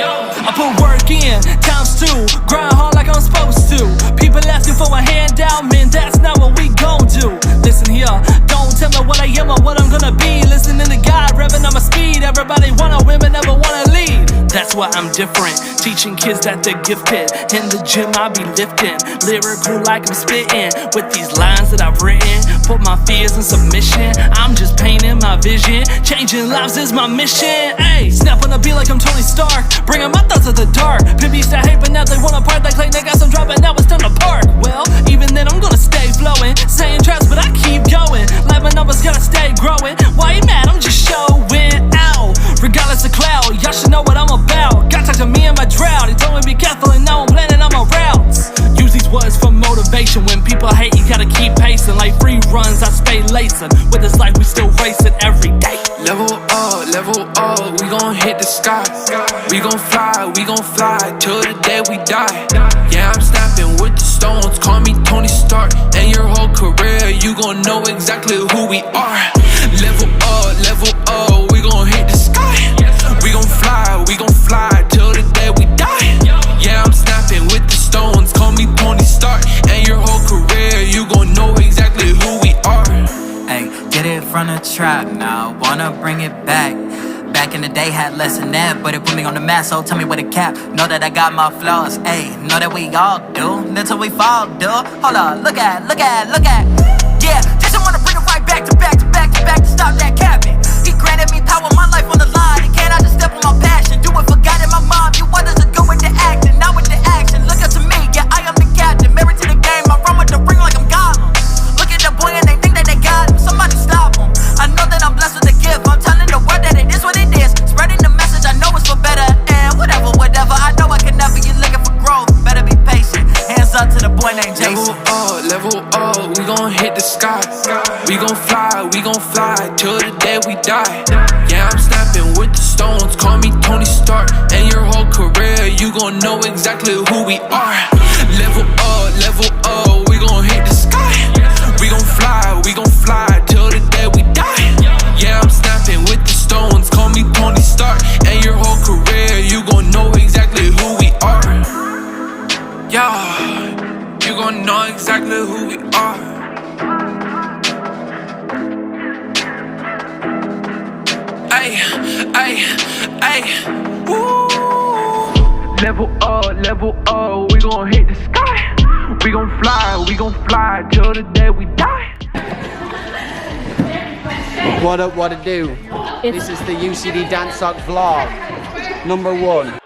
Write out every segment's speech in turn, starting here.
I put work in, ×2, grind hard like I'm supposed to. People asking for a handout, man, that's not what we gon' do. Listen here, don't tell me what I am or what I'm gonna be. Listening to God, revving on my speed. Everybody wanna win, but never wanna lead. That's why I'm different, teaching kids that they're gifted. In the gym I be lifting, lyrical like I'm spitting. With these lines that I've written, put my fears in submission. I'm just painting my vision, changing lives is my mission. Ayy, snap on the beat like I'm Tony Stark, bringing my thoughts to the dark. Pimpies that hate but now they wanna part. They claim they got some drop but now it's time to park. Well, even then I'm gonna stay flowing, saying traps but I keep going. Like my numbers gotta stay growing. Why you mad? I'm just showing out. Regardless of cloud, y'all should know what I'm about. God talk to me in my drought, he told me be careful and now I'm planning on my routes. Use these words for motivation. When people hate, you gotta keep pacing. Like free runs, I stay lacing. With this life, we still racing every day. Level up, we gon' hit the sky. We gon' fly till the day we die. Yeah, I'm snapping with the stones, call me Tony Stark. And your whole career, you gon' know exactly who we are. Level up, we gon' hit the sky. We gon' fly till the day we die. Yeah, I'm snapping with the stones, call me Tony Stark. And your whole career, you gon' know exactly who we are. Ay, get it from the trap now, wanna bring it back. Back in the day had less than that, but it put me on the map, so tell me where the cap. Know that I got my flaws, ayy, know that we all do, until we fall, dude. Hold on, look at. Yeah, just wanna bring it right back to stop that capping. He granted me power, my life on the line, and can't I just step on my passion? Do it for God and my mom, you others are good with the acting, not with the action. Look up to me, yeah, I am the captain, married to the game, I run with the ring like I'm Gollum. Look at the boy and they think that they got him, somebody stop him. I know that I'm blessed with a gift, I'm telling the world that it is what it is. Spreading the message, I know it's for better, and whatever, I know I can never, you looking for growth, better be patient. Hands up to the boy named Jason. Level up, we gon' hit the sky. We gon' fly till the day we die. Yeah, I'm snapping with the stones, call me Tony Stark. And your whole career, you gon' know exactly who we are. Level up, we gon' hit the sky. We gon' fly till the day we die. Yeah, I'm snapping with the stones, call me Tony Stark. And your whole career, you gon' know exactly who we are. Yeah, you gon' know exactly who we are. Ay, woo. Level up, we gon' hit the sky. We gon' fly till the day we die. What it do? This is the UCD Dance Sock vlog, number 1.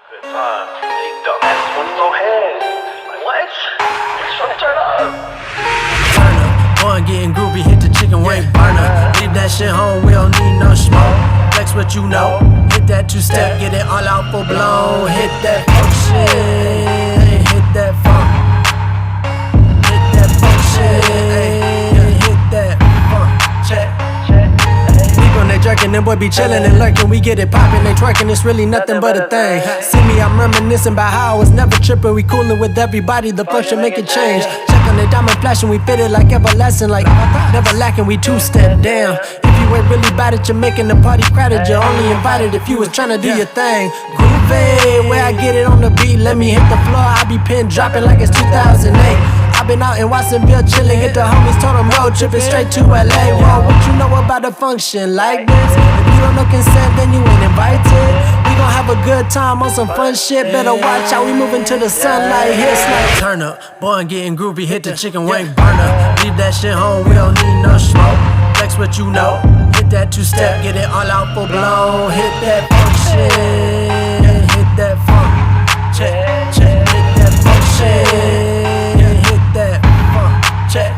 Turn getting groovy, hit the chicken wing burner. Leave that shit home, we don't need no smoke. Flex what you know, hit that two-step, get it all out full blown. Hit that funk shit, hit that funk. Hit that funk shit, hit that funk. Check. They jerking, them boy be chillin' and lurking. We get it poppin', they twerking, it's really nothing but a thing. See me, I'm reminiscing about how I was never trippin'. We coolin' with everybody, the function make it change. Check on the diamond flashing, we fit it like everlasting, like never lacking, we two-step down. If you ain't really about it, you're making the party crowded. You're only invited if you was tryna do your thing. Groovy, where I get it on the beat, let me hit the floor. I be pin dropping like it's 2008. I've been out in Watsonville chillin', get the homies, told them road trippin' straight to LA. Whoa, what you know about a function like this? If you don't know consent, then you ain't invited. We gon' have a good time on some fun shit. Better watch how we moving to the sunlight. Hits like turn up, boy, I'm getting groovy, hit the chicken wing burner. Leave that shit home, we don't need no smoke. Flex what you know, hit that two-step, get it all out full blown. Hit that funk shit, hit that funk. Check, hit that funk shit. Check.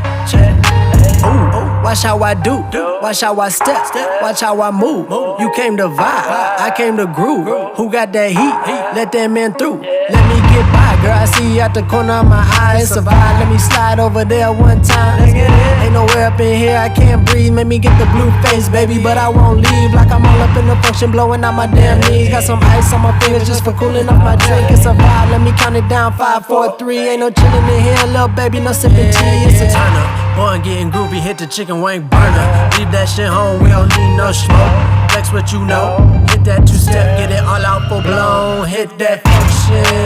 Ooh, watch how I do, watch how I step, watch how I move. You came to vibe, I came to groove. Who got that heat? Let that man through. Let me get by, girl, I see you out the corner of my eye. It's a vibe, let me slide over there one time. Ain't nowhere up in here, I can't breathe. Make me get the blue face, baby, but I won't leave. Like I'm all up in the function, blowing out my damn knees. Got some ice on my fingers just for cooling off my drink. It's a vibe, let me count it down, 5, 4, 3. Ain't no chillin' in here, little baby, no sippin' tea. It's a turn up. Boy, I'm getting groovy, hit the chicken wing burner. Leave that shit home, we don't need no smoke. Flex what you know, hit that two-step, get it all out out full blown. Hit that function.